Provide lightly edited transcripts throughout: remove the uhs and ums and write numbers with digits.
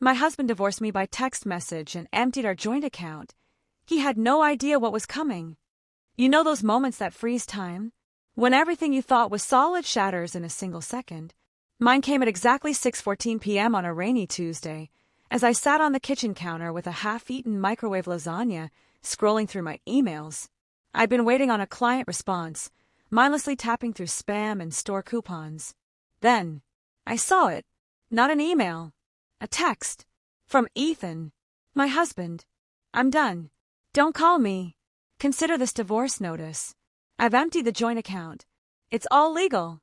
My husband divorced me by text message and emptied our joint account. He had no idea what was coming. You know those moments that freeze time? When everything you thought was solid shatters in a single second. Mine came at exactly 6:14 p.m. on a rainy Tuesday, as I sat on the kitchen counter with a half-eaten microwave lasagna, scrolling through my emails. I'd been waiting on a client response, mindlessly tapping through spam and store coupons. Then, I saw it. Not an email. A text. From Ethan. My husband. I'm done. Don't call me. Consider this divorce notice. I've emptied the joint account. It's all legal.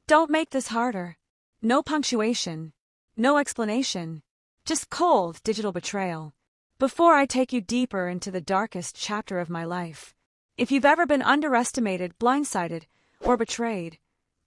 Don't make this harder. No punctuation. No explanation. Just cold digital betrayal. Before I take you deeper into the darkest chapter of my life, if you've ever been underestimated, blindsided, or betrayed,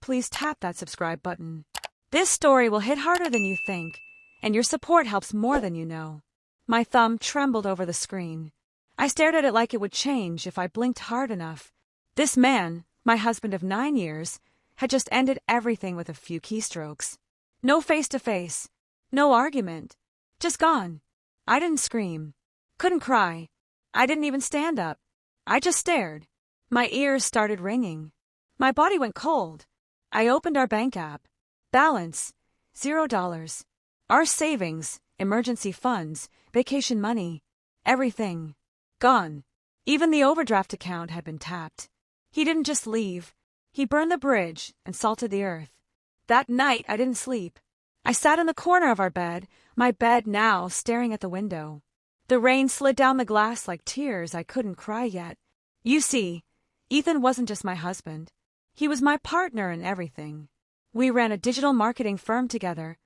please tap that subscribe button. This story will hit harder than you think, and your support helps more than you know. My thumb trembled over the screen. I stared at it like it would change if I blinked hard enough. This man, my husband of 9 years, had just ended everything with a few keystrokes. No face-to-face. No argument. Just gone. I didn't scream. Couldn't cry. I didn't even stand up. I just stared. My ears started ringing. My body went cold. I opened our bank app. Balance. $0. Our savings, emergency funds, vacation money. Everything. Gone. Even the overdraft account had been tapped. He didn't just leave. He burned the bridge and salted the earth. That night, I didn't sleep. I sat in the corner of our bed, my bed now staring at the window. The rain slid down the glass like tears I couldn't cry yet. You see, Ethan wasn't just my husband. He was my partner in everything. We ran a digital marketing firm together.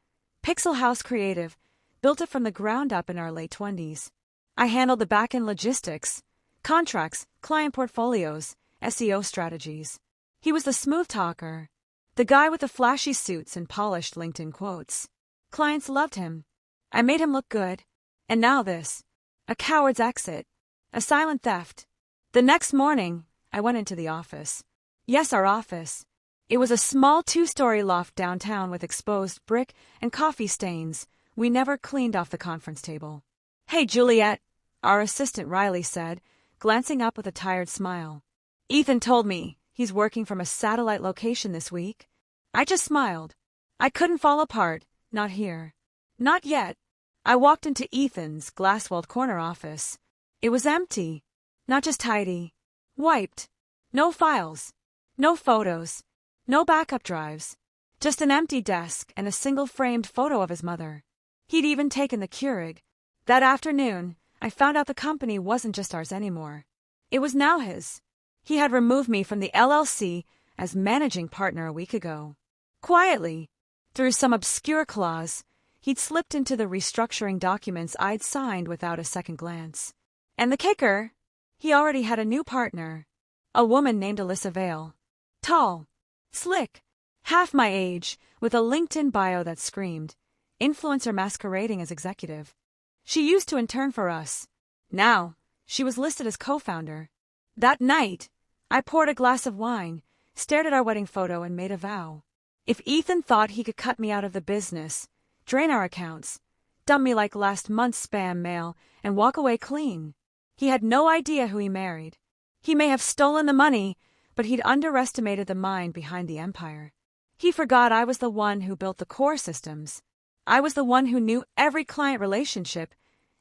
Pixel House Creative, built it from the ground up in our late 20s. I handled the back-end logistics, contracts, client portfolios, SEO strategies. He was the smooth talker, the guy with the flashy suits and polished LinkedIn quotes. Clients loved him. I made him look good. And now this. A coward's exit. A silent theft. The next morning, I went into the office. Yes, our office. It was a small 2-story loft downtown with exposed brick and coffee stains we never cleaned off the conference table. Hey, Juliet, our assistant Riley said, glancing up with a tired smile. Ethan told me he's working from a satellite location this week. I just smiled. I couldn't fall apart, not here. Not yet. I walked into Ethan's glass-walled corner office. It was empty. Not just tidy. Wiped. No files. No photos. No backup drives. Just an empty desk and a single framed photo of his mother. He'd even taken the Keurig. That afternoon, I found out the company wasn't just ours anymore. It was now his. He had removed me from the LLC as managing partner a week ago. Quietly, through some obscure clause, he'd slipped into the restructuring documents I'd signed without a second glance. And the kicker? He already had a new partner, a woman named Alyssa Vale. Tall, slick, half my age, with a LinkedIn bio that screamed, influencer masquerading as executive. She used to intern for us. Now, she was listed as co-founder. That night, I poured a glass of wine, stared at our wedding photo, and made a vow. If Ethan thought he could cut me out of the business, drain our accounts, dump me like last month's spam mail, and walk away clean, he had no idea who he married. He may have stolen the money, but he'd underestimated the mind behind the empire. He forgot I was the one who built the core systems. I was the one who knew every client relationship,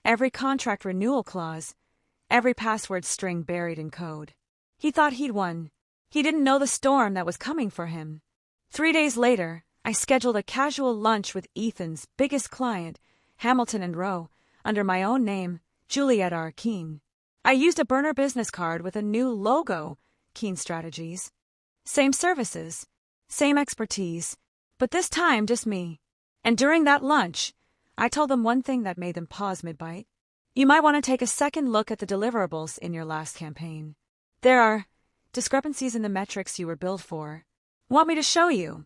every contract renewal clause, every password string buried in code. He thought he'd won. He didn't know the storm that was coming for him. 3 days later, I scheduled a casual lunch with Ethan's biggest client, Hamilton & Rowe, under my own name, Juliet Keane. I used a burner business card with a new logo, Keane Strategies. Same services, same expertise, but this time just me. And during that lunch, I told them one thing that made them pause mid-bite. You might want to take a second look at the deliverables in your last campaign. There are discrepancies in the metrics you were billed for. Want me to show you?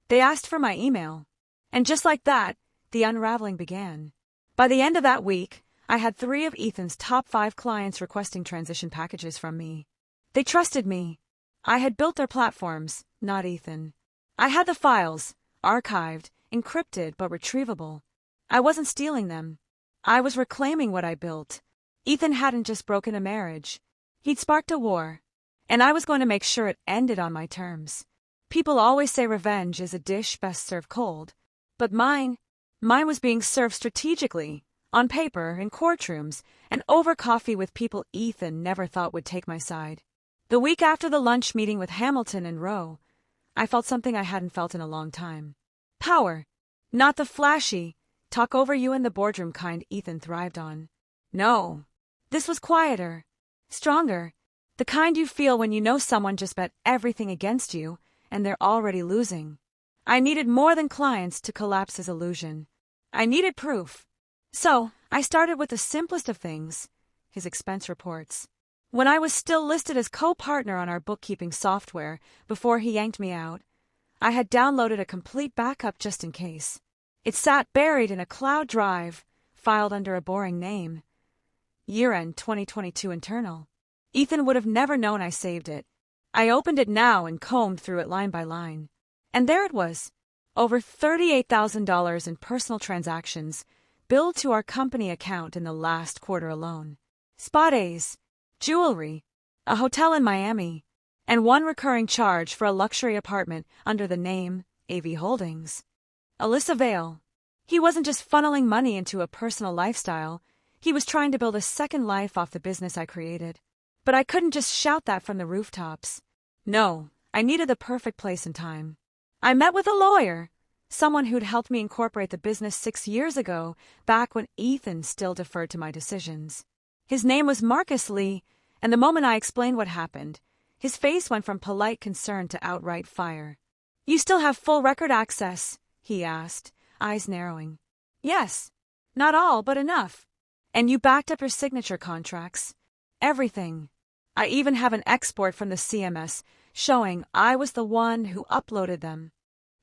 They asked for my email. And just like that, the unraveling began. By the end of that week, I had 3 of Ethan's top 5 clients requesting transition packages from me. They trusted me. I had built their platforms, not Ethan. I had the files, archived, encrypted but retrievable. I wasn't stealing them. I was reclaiming what I built. Ethan hadn't just broken a marriage. He'd sparked a war. And I was going to make sure it ended on my terms. People always say revenge is a dish best served cold. But mine was being served strategically, on paper, in courtrooms, and over coffee with people Ethan never thought would take my side. The week after the lunch meeting with Hamilton and Rowe, I felt something I hadn't felt in a long time. Power. Not the flashy, talk over you in the boardroom kind Ethan thrived on. No. This was quieter, stronger, the kind you feel when you know someone just bet everything against you and they're already losing. I needed more than clients to collapse his illusion. I needed proof. So, I started with the simplest of things, his expense reports. When I was still listed as co-partner on our bookkeeping software before he yanked me out, I had downloaded a complete backup just in case. It sat buried in a cloud drive, filed under a boring name. Year-end 2022 internal. Ethan would have never known I saved it. I opened it now and combed through it line by line. And there it was. Over $38,000 in personal transactions billed to our company account in the last quarter alone. Spa days, jewelry, a hotel in Miami, and one recurring charge for a luxury apartment under the name AV Holdings. Alyssa Vale. He wasn't just funneling money into a personal lifestyle. He was trying to build a second life off the business I created. But I couldn't just shout that from the rooftops. No, I needed the perfect place and time. I met with a lawyer, someone who'd helped me incorporate the business 6 years ago, back when Ethan still deferred to my decisions. His name was Marcus Lee, and the moment I explained what happened, his face went from polite concern to outright fire. "You still have full record access?" he asked, eyes narrowing. "Yes. Not all, but enough. And you backed up your signature contracts. Everything. I even have an export from the CMS showing I was the one who uploaded them."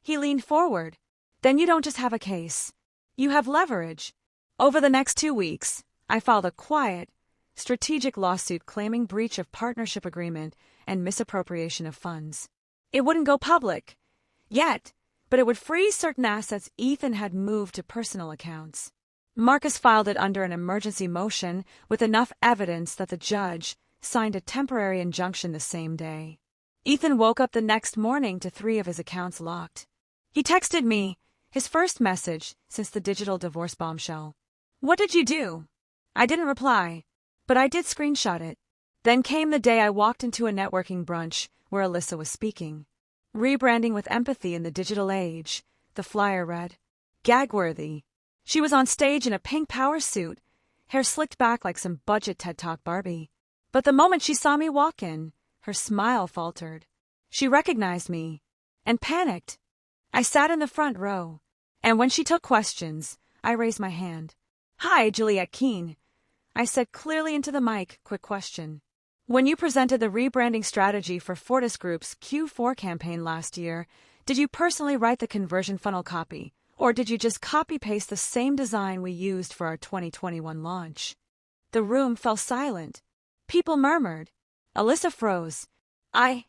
He leaned forward. "Then you don't just have a case. You have leverage." Over the next 2 weeks, I filed a quiet, strategic lawsuit claiming breach of partnership agreement and misappropriation of funds. It wouldn't go public yet, but it would freeze certain assets Ethan had moved to personal accounts. Marcus filed it under an emergency motion with enough evidence that the judge signed a temporary injunction the same day. Ethan woke up the next morning to 3 of his accounts locked. He texted me, his first message since the digital divorce bombshell. "What did you do?" I didn't reply, but I did screenshot it. Then came the day I walked into a networking brunch where Alyssa was speaking. "Rebranding with empathy in the digital age," the flyer read. Gag-worthy. She was on stage in a pink power suit, hair slicked back like some budget TED Talk Barbie. But the moment she saw me walk in, her smile faltered. She recognized me and panicked. I sat in the front row, and when she took questions, I raised my hand. "Hi, Juliet Keane," I said clearly into the mic. "Quick question. When you presented the rebranding strategy for Fortis Group's Q4 campaign last year, did you personally write the conversion funnel copy, or did you just copy-paste the same design we used for our 2021 launch?" The room fell silent. People murmured. Alyssa froze. I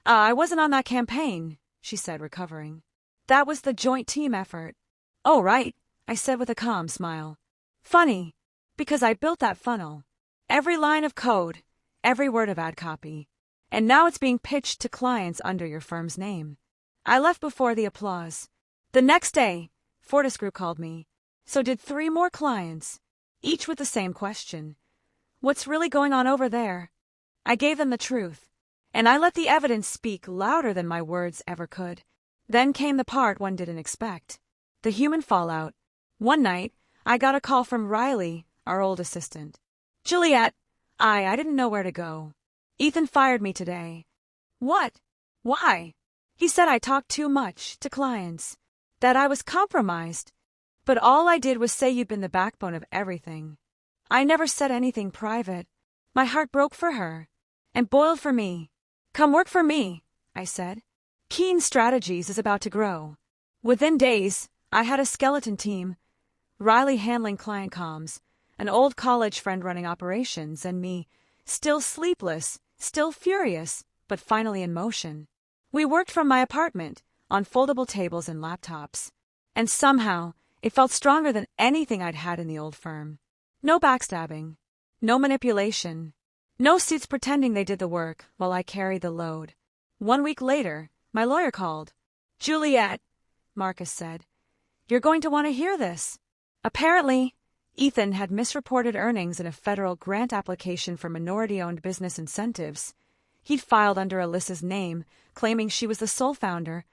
wasn't on that campaign," she said, recovering. "That was the joint team effort." "Oh, right," I said with a calm smile. "Funny, because I built that funnel. Every line of code, every word of ad copy. And now it's being pitched to clients under your firm's name." I left before the applause. The next day, Fortis Group called me. So did 3 more clients, each with the same question. "What's really going on over there?" I gave them the truth, and I let the evidence speak louder than my words ever could. Then came the part one didn't expect. The human fallout. One night, I got a call from Riley, our old assistant. "Juliet, I didn't know where to go. Ethan fired me today." "What? Why?" "He said I talked too much to clients, that I was compromised. But all I did was say you'd been the backbone of everything. I never said anything private. My heart broke for her, and boiled for me. Come work for me," I said. "Keane Strategies is about to grow." Within days, I had a skeleton team. Riley handling client comms, an old college friend running operations, and me, still sleepless, still furious, but finally in motion. We worked from my apartment, on foldable tables and laptops. And somehow, It felt stronger than anything I'd had in the old firm. No backstabbing. No manipulation. No suits pretending they did the work while I carried the load. 1 week later, my lawyer called. "Juliet," Marcus said, "you're going to want to hear this." Apparently, Ethan had misreported earnings in a federal grant application for minority-owned business incentives. He'd filed under Alyssa's name, claiming she was the sole founder,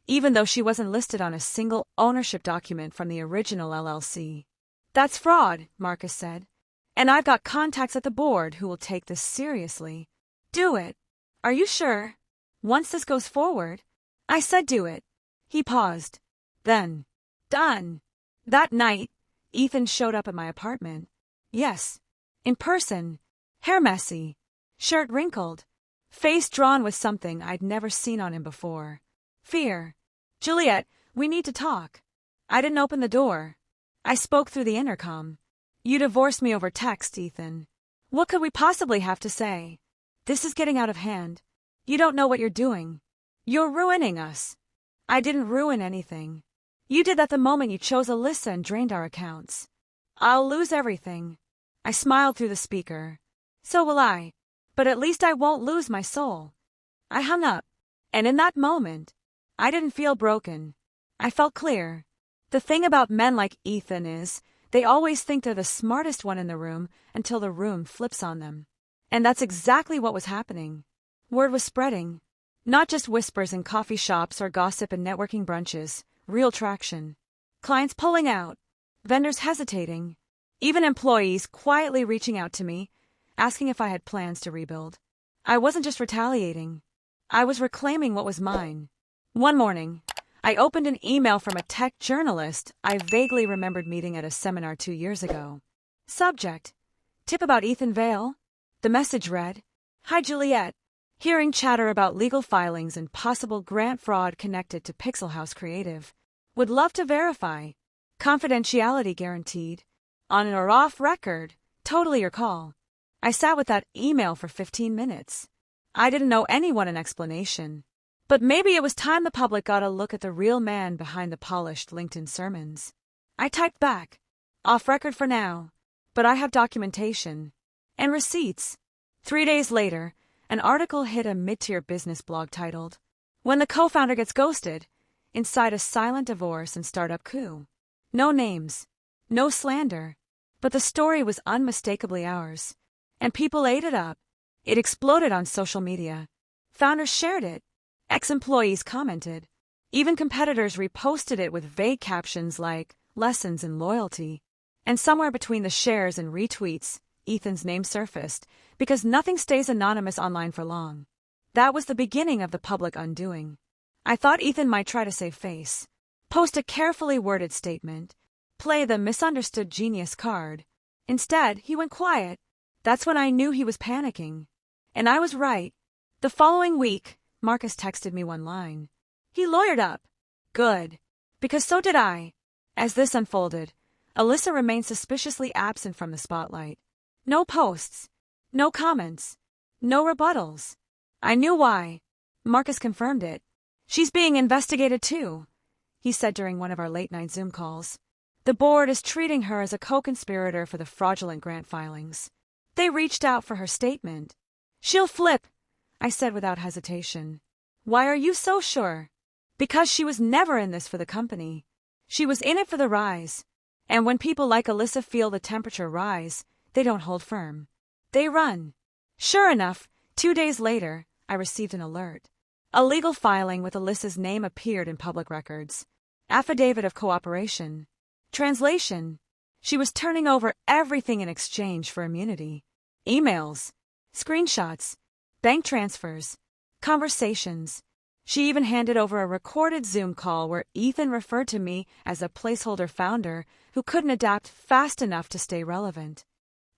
even though she wasn't listed on a single ownership document from the original LLC. "That's fraud," Marcus said. "And I've got contacts at the board who will take this seriously." "Do it. Are you sure? Once this goes forward." I said do it. He paused. Then, done. That night, Ethan showed up at my apartment. Yes, in person, hair messy, shirt wrinkled, face drawn with something I'd never seen on him before. Fear. "Juliet, we need to talk." I didn't open the door. I spoke through the intercom. "You divorced me over text, Ethan. What could we possibly have to say? This is getting out of hand. You don't know what you're doing. You're ruining us." "I didn't ruin anything. You did that the moment you chose Alyssa and drained our accounts." "I'll lose everything." I smiled through the speaker. "So will I. But at least I won't lose my soul." I hung up. And in that moment, I didn't feel broken. I felt clear. The thing about men like Ethan is, they always think they're the smartest one in the room until the room flips on them. And that's exactly what was happening. Word was spreading. Not just whispers in coffee shops or gossip in networking brunches. Real traction. Clients pulling out. Vendors hesitating. Even employees quietly reaching out to me, asking if I had plans to rebuild. I wasn't just retaliating. I was reclaiming what was mine. One morning, I opened an email from a tech journalist I vaguely remembered meeting at a seminar 2 years ago. Subject: tip about Ethan Vale. The message read, "Hi Juliet. Hearing chatter about legal filings and possible grant fraud connected to Pixel House Creative. Would love to verify. Confidentiality guaranteed. On or off record. Totally your call." I sat with that email for 15 minutes. I didn't owe anyone an explanation. But maybe it was time the public got a look at the real man behind the polished LinkedIn sermons. I typed back, "Off record for now, but I have documentation. And receipts." 3 days later, an article hit a mid-tier business blog titled, "When the co-founder gets ghosted, inside a silent divorce and startup coup." No names, no slander, but the story was unmistakably ours. And people ate it up. It exploded on social media. Founders shared it. Ex-employees commented. Even competitors reposted it with vague captions like, "Lessons in loyalty." And somewhere between the shares and retweets, Ethan's name surfaced, because nothing stays anonymous online for long. That was the beginning of the public undoing. I thought Ethan might try to save face, post a carefully worded statement, play the misunderstood genius card. Instead, he went quiet. That's when I knew he was panicking. And I was right. The following week, Marcus texted me one line. He lawyered up. Good. Because so did I. As this unfolded, Alyssa remained suspiciously absent from the spotlight. No posts. No comments. No rebuttals. I knew why. Marcus confirmed it. "She's being investigated too," he said during one of our late-night Zoom calls. "The board is treating her as a co-conspirator for the fraudulent grant filings. They reached out for her statement." "She'll flip," I said without hesitation. "Why are you so sure?" "Because she was never in this for the company. She was in it for the rise. And when people like Alyssa feel the temperature rise, they don't hold firm. They run." Sure enough, 2 days later, I received an alert. A legal filing with Alyssa's name appeared in public records. Affidavit of cooperation. Translation: she was turning over everything in exchange for immunity. Emails, screenshots, bank transfers, conversations. She even handed over a recorded Zoom call where Ethan referred to me as a placeholder founder who couldn't adapt fast enough to stay relevant.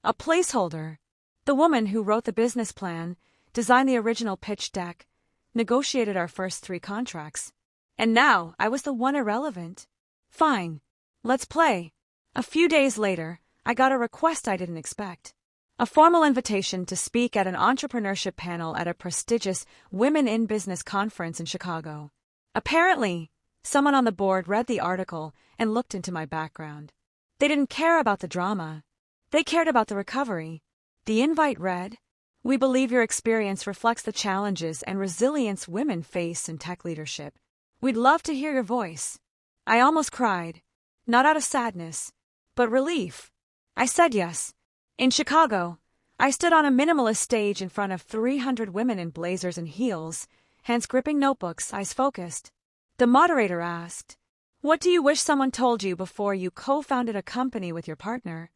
A placeholder. The woman who wrote the business plan, designed the original pitch deck, negotiated our first 3 contracts. And now I was the one irrelevant. Fine. Let's play. A few days later, I got a request I didn't expect. A formal invitation to speak at an entrepreneurship panel at a prestigious Women in Business conference in Chicago. Apparently, Someone on the board read the article and looked into my background. They didn't care about the drama. They cared about the recovery. The invite read, "We believe your experience reflects the challenges and resilience women face in tech leadership. We'd love to hear your voice." I almost cried, not out of sadness, but relief. I said yes. In Chicago, I stood on a minimalist stage in front of 300 women in blazers and heels, hands gripping notebooks, eyes focused. The moderator asked, "What do you wish someone told you before you co-founded a company with your partner?"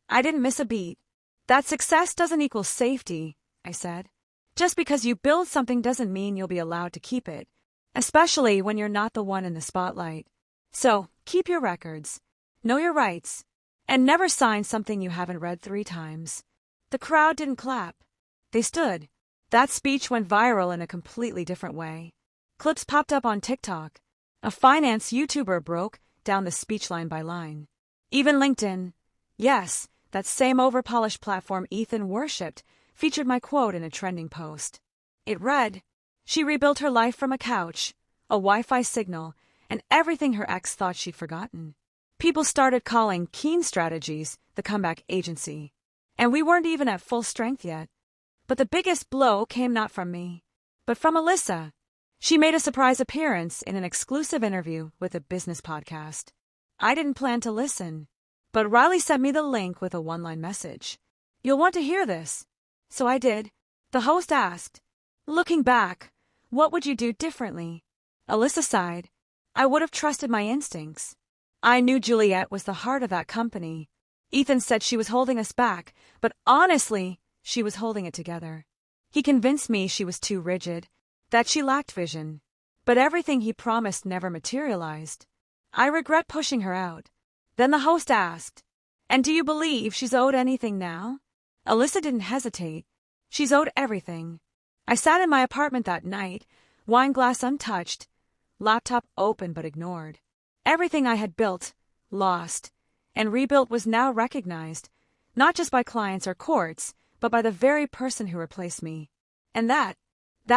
I didn't miss a beat. "That success doesn't equal safety," I said. "Just because you build something doesn't mean you'll be allowed to keep it, especially when you're not the one in the spotlight. So, keep your records, know your rights, and never sign something you haven't read 3 times." The crowd didn't clap. They stood. That speech went viral in a completely different way. Clips popped up on TikTok. A finance YouTuber broke down the speech line by line. Even LinkedIn, yes, that same overpolished platform Ethan worshipped, featured my quote in a trending post. It read, "She rebuilt her life from a couch, a Wi-Fi signal, and everything her ex thought she'd forgotten." People started calling Keane Strategies the comeback agency. And we weren't even at full strength yet. But the biggest blow came not from me, but from Alyssa. She made a surprise appearance in an exclusive interview with a business podcast. I didn't plan to listen, but Riley sent me the link with a one-line message. "You'll want to hear this." So I did. The host asked, "Looking back, what would you do differently?" Alyssa sighed. "I would have trusted my instincts. I knew Juliet was the heart of that company. Ethan said she was holding us back, but honestly, she was holding it together. He convinced me she was too rigid, that she lacked vision. But everything he promised never materialized. I regret pushing her out." Then the host asked, "And do you believe she's owed anything now?" Alyssa didn't hesitate. "She's owed everything." I sat in my apartment that night, wine glass untouched, laptop open but ignored. Everything I had built, lost, and rebuilt was now recognized, not just by clients or courts, but by the very person who replaced me. And that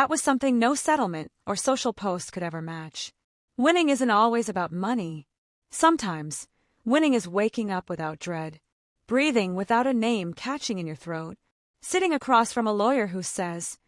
was something no settlement or social post could ever match. Winning isn't always about money. Sometimes, winning is waking up without dread, breathing without a name catching in your throat, sitting across from a lawyer who says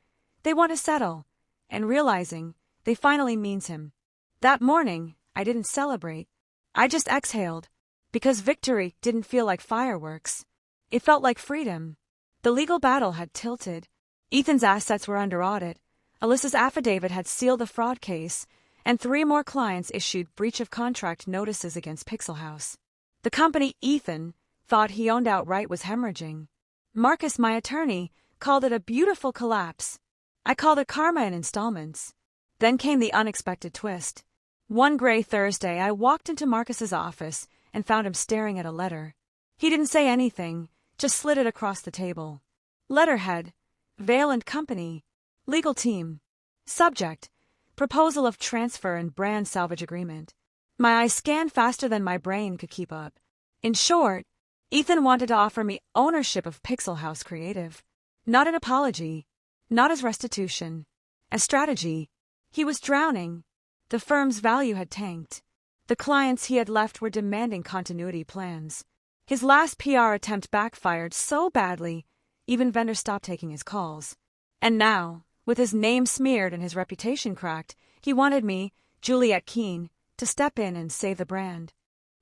they want to settle, and realizing they finally means him. That morning, I didn't celebrate. I just exhaled. Because victory didn't feel like fireworks. It felt like freedom. The legal battle had tilted. Ethan's assets were under audit. Alyssa's affidavit had sealed the fraud case, and 3 more clients issued breach of contract notices against Pixel House. The company Ethan thought he owned outright was hemorrhaging. Marcus, my attorney, called it a beautiful collapse. I called it karma in installments. Then came the unexpected twist. One gray Thursday, I walked into Marcus's office and found him staring at a letter. He didn't say anything, just slid it across the table. Letterhead, Vale and Company, legal team. Subject, proposal of transfer and brand salvage agreement. My eyes scanned faster than my brain could keep up. In short, Ethan wanted to offer me ownership of Pixel House Creative. Not an apology, not as restitution, as strategy. He was drowning. The firm's value had tanked. The clients he had left were demanding continuity plans. His last PR attempt backfired so badly, even vendors stopped taking his calls. And now, with his name smeared and his reputation cracked, he wanted me, Juliet Keane, to step in and save the brand.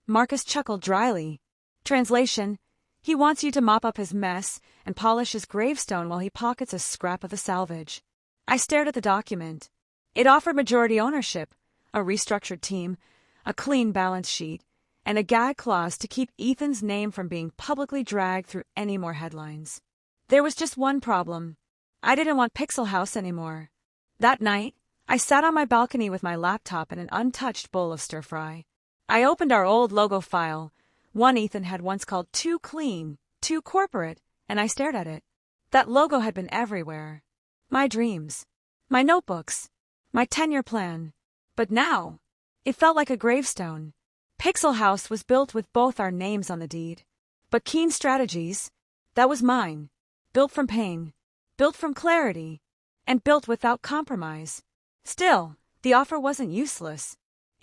Marcus chuckled dryly. Translation, he wants you to mop up his mess and polish his gravestone while he pockets a scrap of the salvage. I stared at the document. It offered majority ownership, a restructured team, a clean balance sheet, and a gag clause to keep Ethan's name from being publicly dragged through any more headlines. There was just one problem. I didn't want Pixel House anymore. That night, I sat on my balcony with my laptop and an untouched bowl of stir-fry. I opened our old logo file, one Ethan had once called Too Clean, Too Corporate, and I stared at it. That logo had been everywhere. My dreams, my notebooks, my 10-year plan. But now, it felt like a gravestone. Pixel House was built with both our names on the deed. But Keane Strategies, that was mine. Built from pain, built from clarity, and built without compromise. Still, the offer wasn't useless.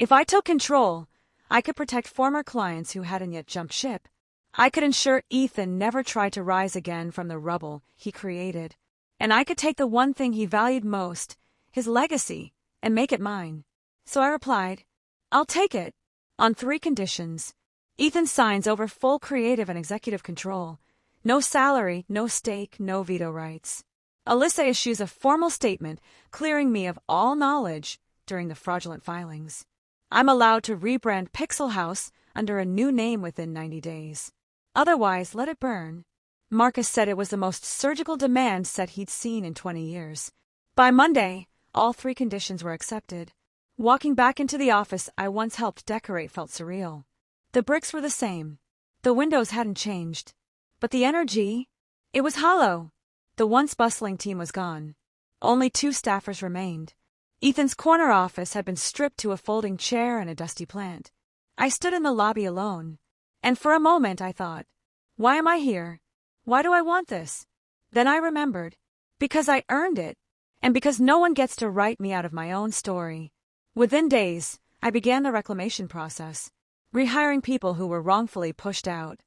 If I took control, I could protect former clients who hadn't yet jumped ship. I could ensure Ethan never tried to rise again from the rubble he created. And I could take the one thing he valued most, his legacy, and make it mine. So I replied, I'll take it. On 3 conditions. Ethan signs over full creative and executive control. No salary, no stake, no veto rights. Alyssa issues a formal statement clearing me of all knowledge during the fraudulent filings. I'm allowed to rebrand Pixel House under a new name within 90 days. Otherwise, let it burn. Marcus said it was the most surgical demand set he'd seen in 20 years. By Monday, all 3 conditions were accepted. Walking back into the office I once helped decorate felt surreal. The bricks were the same. The windows hadn't changed. But the energy? It was hollow. The once bustling team was gone. Only 2 staffers remained. Ethan's corner office had been stripped to a folding chair and a dusty plant. I stood in the lobby alone. And for a moment I thought, why am I here? Why do I want this? Then I remembered. Because I earned it. And because no one gets to write me out of my own story. Within days, I began the reclamation process, rehiring people who were wrongfully pushed out,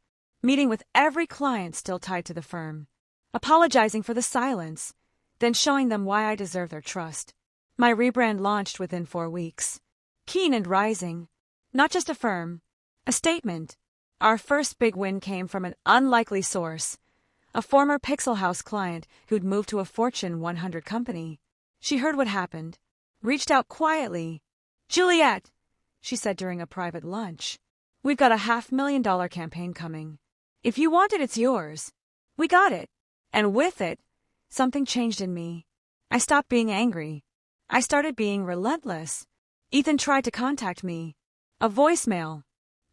meeting with every client still tied to the firm, apologizing for the silence, then showing them why I deserve their trust. My rebrand launched within 4 weeks. Keen and rising. Not just a firm, a statement. Our first big win came from an unlikely source, a former Pixel House client who'd moved to a Fortune 100 company. She heard what happened, reached out quietly. Juliet, she said during a private lunch, we've got a $500,000 campaign coming. If you want it, it's yours. We got it. And with it, something changed in me. I stopped being angry. I started being relentless. Ethan tried to contact me. A voicemail.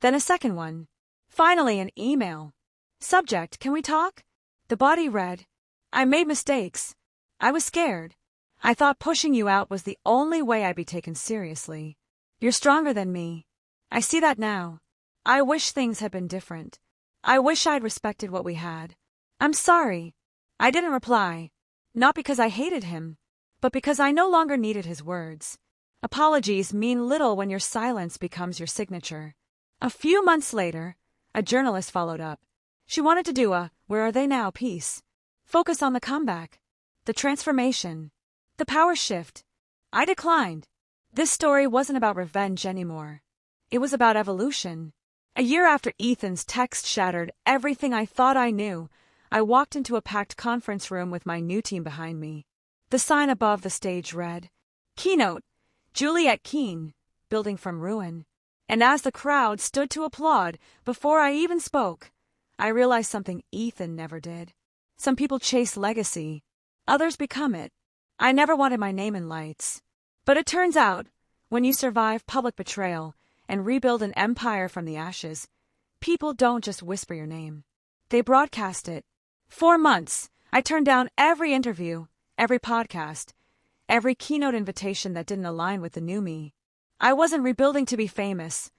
Then a second one. Finally, an email. Subject, can we talk? The body read, I made mistakes. I was scared. I thought pushing you out was the only way I'd be taken seriously. You're stronger than me. I see that now. I wish things had been different. I wish I'd respected what we had. I'm sorry. I didn't reply. Not because I hated him, but because I no longer needed his words. Apologies mean little when your silence becomes your signature. A few months later, a journalist followed up. She wanted to do a Where Are They Now piece. Focus on the comeback, the transformation, the power shift. I declined. This story wasn't about revenge anymore. It was about evolution. A year after Ethan's text shattered everything I thought I knew, I walked into a packed conference room with my new team behind me. The sign above the stage read, Keynote, Juliet Keane, Building from Ruin. And as the crowd stood to applaud, before I even spoke, I realized something Ethan never did. Some people chase legacy. Others become it. I never wanted my name in lights. But it turns out, when you survive public betrayal and rebuild an empire from the ashes, people don't just whisper your name. They broadcast it. 4 months, I turned down every interview, every podcast, every keynote invitation that didn't align with the new me. I wasn't rebuilding to be famous.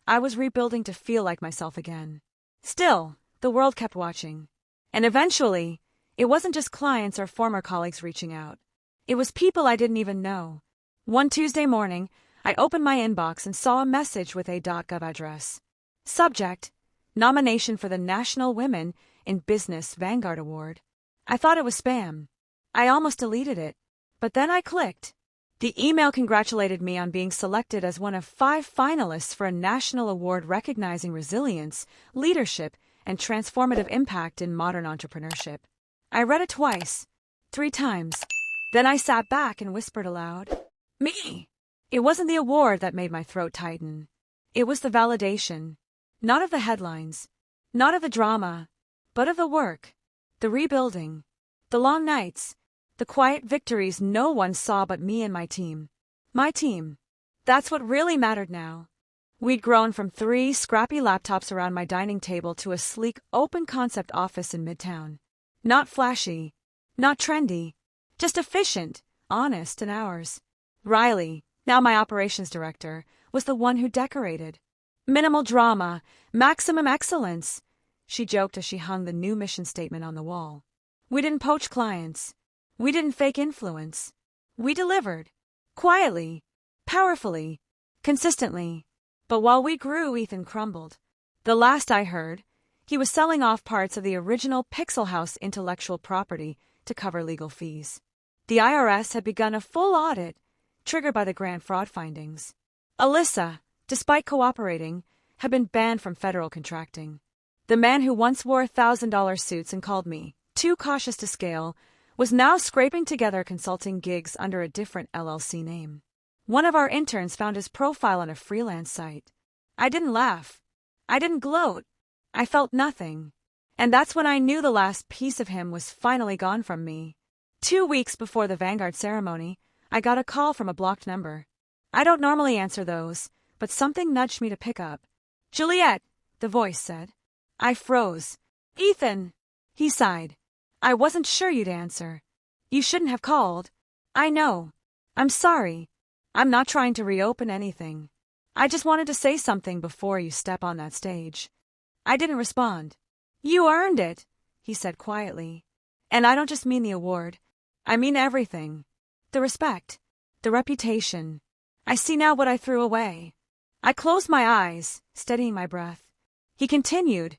I was rebuilding to feel like myself again. Still, the world kept watching. And eventually, it wasn't just clients or former colleagues reaching out. It was people I didn't even know. One Tuesday morning, I opened my inbox and saw a message with a .gov address. Subject, Nomination for the National Women in Business Vanguard Award. I thought it was spam. I almost deleted it. But then I clicked. The email congratulated me on being selected as one of 5 finalists for a national award recognizing resilience, leadership, and transformative impact in modern entrepreneurship. I read it twice, 3 times. Then I sat back and whispered aloud, Me! It wasn't the award that made my throat tighten. It was the validation. Not of the headlines, not of the drama, but of the work, the rebuilding, the long nights, the quiet victories no one saw but me and my team. My team. That's what really mattered now. We'd grown from 3 scrappy laptops around my dining table to a sleek, open-concept office in Midtown. Not flashy, not trendy, just efficient, honest, and ours. Riley, now my operations director, was the one who decorated. Minimal drama, maximum excellence, she joked as she hung the new mission statement on the wall. We didn't poach clients. We didn't fake influence. We delivered. Quietly. Powerfully. Consistently. But while we grew, Ethan crumbled. The last I heard, he was selling off parts of the original Pixel House intellectual property to cover legal fees. The IRS had begun a full audit, triggered by the grand fraud findings. Alyssa, despite cooperating, had been banned from federal contracting. The man who once wore $1,000 suits and called me too cautious to scale was now scraping together consulting gigs under a different LLC name. One of our interns found his profile on a freelance site. I didn't laugh. I didn't gloat. I felt nothing. And that's when I knew the last piece of him was finally gone from me. 2 weeks before the Vanguard ceremony, I got a call from a blocked number. I don't normally answer those, but something nudged me to pick up. "Juliet," the voice said. I froze. "Ethan," he sighed. "I wasn't sure you'd answer. You shouldn't have called. I know. I'm sorry. I'm not trying to reopen anything. I just wanted to say something before you step on that stage." I didn't respond. "You earned it," he said quietly. "And I don't just mean the award. I mean everything. The respect. The reputation. I see now what I threw away." I closed my eyes, steadying my breath. He continued,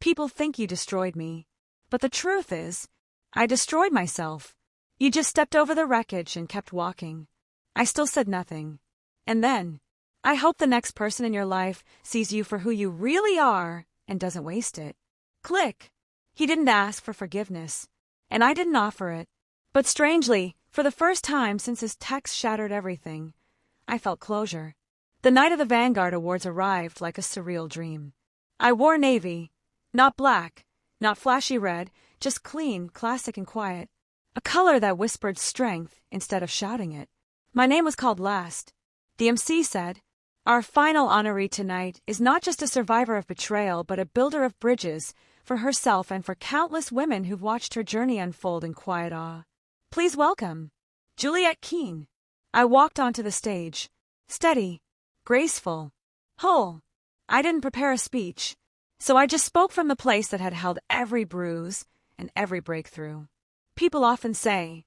"People think you destroyed me. But the truth is, I destroyed myself. You just stepped over the wreckage and kept walking." I still said nothing. And then, "I hope the next person in your life sees you for who you really are and doesn't waste it." Click. He didn't ask for forgiveness, and I didn't offer it. But strangely, for the first time since his text shattered everything, I felt closure. The night of the Vanguard Awards arrived like a surreal dream. I wore navy. Not black, not flashy red, just clean, classic and quiet. A color that whispered strength instead of shouting it. My name was called last. The MC said, "Our final honoree tonight is not just a survivor of betrayal, but a builder of bridges for herself and for countless women who've watched her journey unfold in quiet awe. Please welcome Juliet Keane." I walked onto the stage, steady, graceful, whole. I didn't prepare a speech, so I just spoke from the place that had held every bruise and every breakthrough. People often say,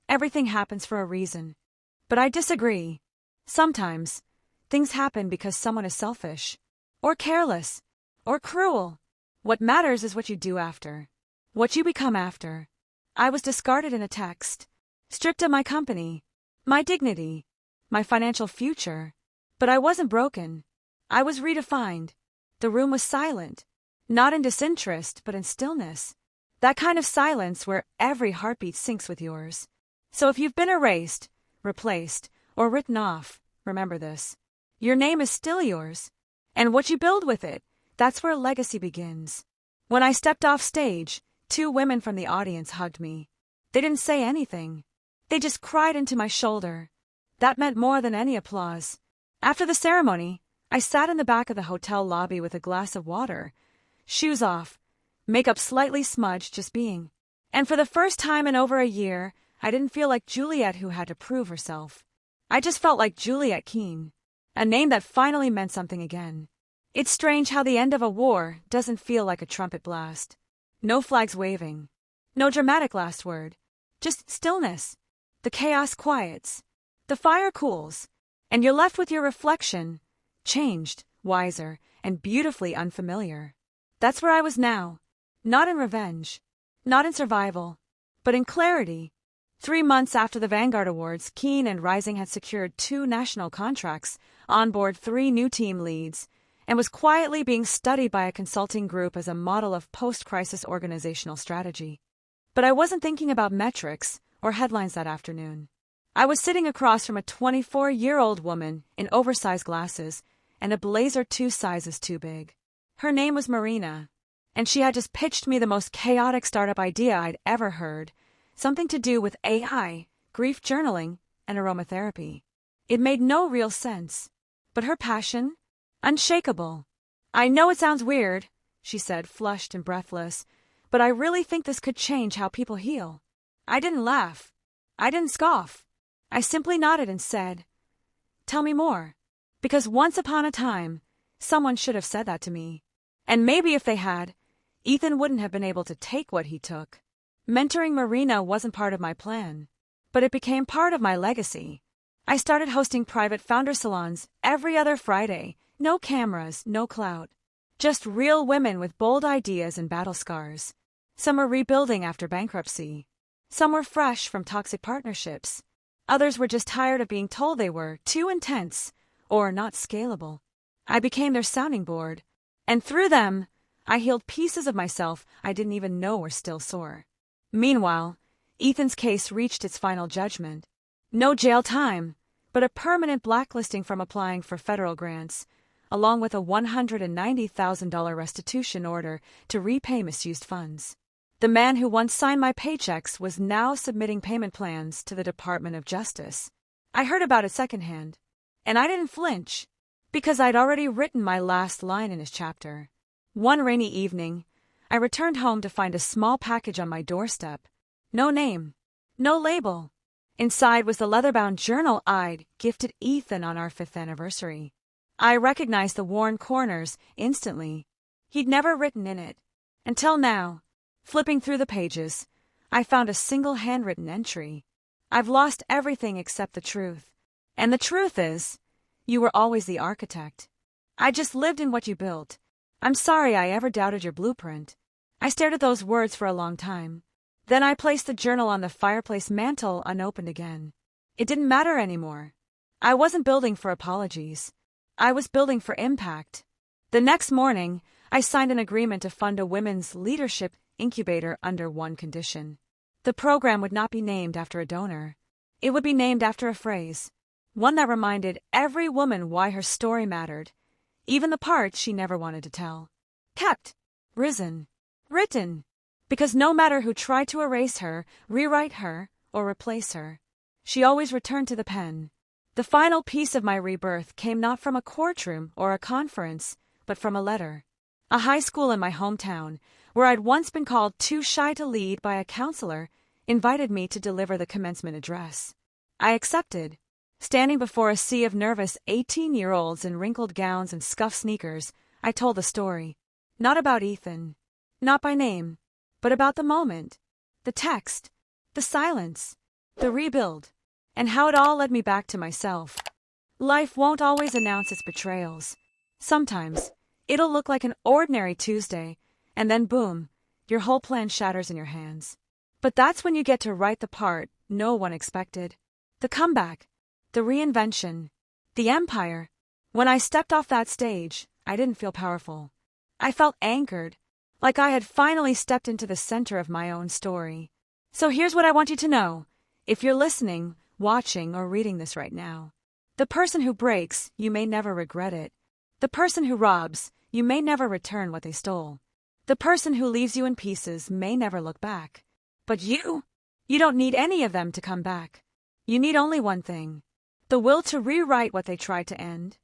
everything happens for a reason. But I disagree. Sometimes, things happen because someone is selfish, or careless, or cruel. What matters is what you do after, what you become after. I was discarded in a text, stripped of my company, my dignity, my financial future. But I wasn't broken. I was redefined. The room was silent, not in disinterest, but in stillness. That kind of silence where every heartbeat syncs with yours. So if you've been erased, replaced, or written off, remember this. Your name is still yours. And what you build with it, that's where legacy begins. When I stepped off stage, 2 women from the audience hugged me. They didn't say anything. They just cried into my shoulder. That meant more than any applause. After the ceremony, I sat in the back of the hotel lobby with a glass of water, shoes off, makeup slightly smudged just being. And for the first time in over a year, I didn't feel like Juliet who had to prove herself. I just felt like Juliet Keane, a name that finally meant something again. It's strange how the end of a war doesn't feel like a trumpet blast. No flags waving. No dramatic last word. Just stillness. The chaos quiets. The fire cools. And you're left with your reflection, changed, wiser, and beautifully unfamiliar. That's where I was now. Not in revenge. Not in survival. But in clarity. 3 months after the Vanguard Awards, Keane and Rising had secured 2 national contracts, onboard 3 new team leads, and was quietly being studied by a consulting group as a model of post-crisis organizational strategy. But I wasn't thinking about metrics or headlines that afternoon. I was sitting across from a 24-year-old woman in oversized glasses and a blazer 2 sizes too big. Her name was Marina, and she had just pitched me the most chaotic startup idea I'd ever heard, something to do with AI, grief journaling, and aromatherapy. It made no real sense, but her passion? Unshakable. "I know it sounds weird," she said, flushed and breathless, "but I really think this could change how people heal." I didn't laugh. I didn't scoff. I simply nodded and said, "Tell me more." Because once upon a time, someone should have said that to me. And maybe if they had, Ethan wouldn't have been able to take what he took. Mentoring Marina wasn't part of my plan, but it became part of my legacy. I started hosting private founder salons every other Friday. No cameras, no clout. Just real women with bold ideas and battle scars. Some were rebuilding after bankruptcy. Some were fresh from toxic partnerships. Others were just tired of being told they were too intense or not scalable. I became their sounding board. And through them, I healed pieces of myself I didn't even know were still sore. Meanwhile, Ethan's case reached its final judgment. No jail time, but a permanent blacklisting from applying for federal grants, along with a $190,000 restitution order to repay misused funds. The man who once signed my paychecks was now submitting payment plans to the Department of Justice. I heard about it secondhand, and I didn't flinch, because I'd already written my last line in his chapter. One rainy evening, I returned home to find a small package on my doorstep. No name, no label. Inside was the leather-bound journal I'd gifted Ethan on our 5th anniversary. I recognized the worn corners instantly. He'd never written in it. Until now, flipping through the pages, I found a single handwritten entry. I've lost everything except the truth. And the truth is, you were always the architect. I just lived in what you built. I'm sorry I ever doubted your blueprint. I stared at those words for a long time. Then I placed the journal on the fireplace mantel unopened again. It didn't matter anymore. I wasn't building for apologies. I was building for impact. The next morning, I signed an agreement to fund a women's leadership incubator under one condition. The program would not be named after a donor. It would be named after a phrase, one that reminded every woman why her story mattered, even the parts she never wanted to tell. Kept, risen, written, because no matter who tried to erase her, rewrite her, or replace her, she always returned to the pen. The final piece of my rebirth came not from a courtroom or a conference, but from a letter. A high school in my hometown, where I'd once been called too shy to lead by a counselor, invited me to deliver the commencement address. I accepted. Standing before a sea of nervous 18-year-olds in wrinkled gowns and scuffed sneakers, I told the story. Not about Ethan. Not by name. But about the moment. The text. The silence. The rebuild. And how it all led me back to myself. Life won't always announce its betrayals. Sometimes, it'll look like an ordinary Tuesday, and then boom, your whole plan shatters in your hands. But that's when you get to write the part no one expected. The comeback. The reinvention. The empire. When I stepped off that stage, I didn't feel powerful. I felt anchored, like I had finally stepped into the center of my own story. So here's what I want you to know. If you're listening, watching, or reading this right now, the person who breaks, you may never regret it. The person who robs, you may never return what they stole. The person who leaves you in pieces may never look back. But you don't need any of them to come back. You need only one thing. The will to rewrite what they tried to end.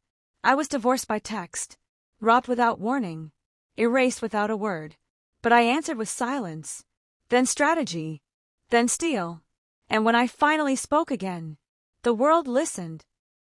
I was divorced by text, robbed without warning, erased without a word. But I answered with silence, then strategy, then steel. And when I finally spoke again, the world listened.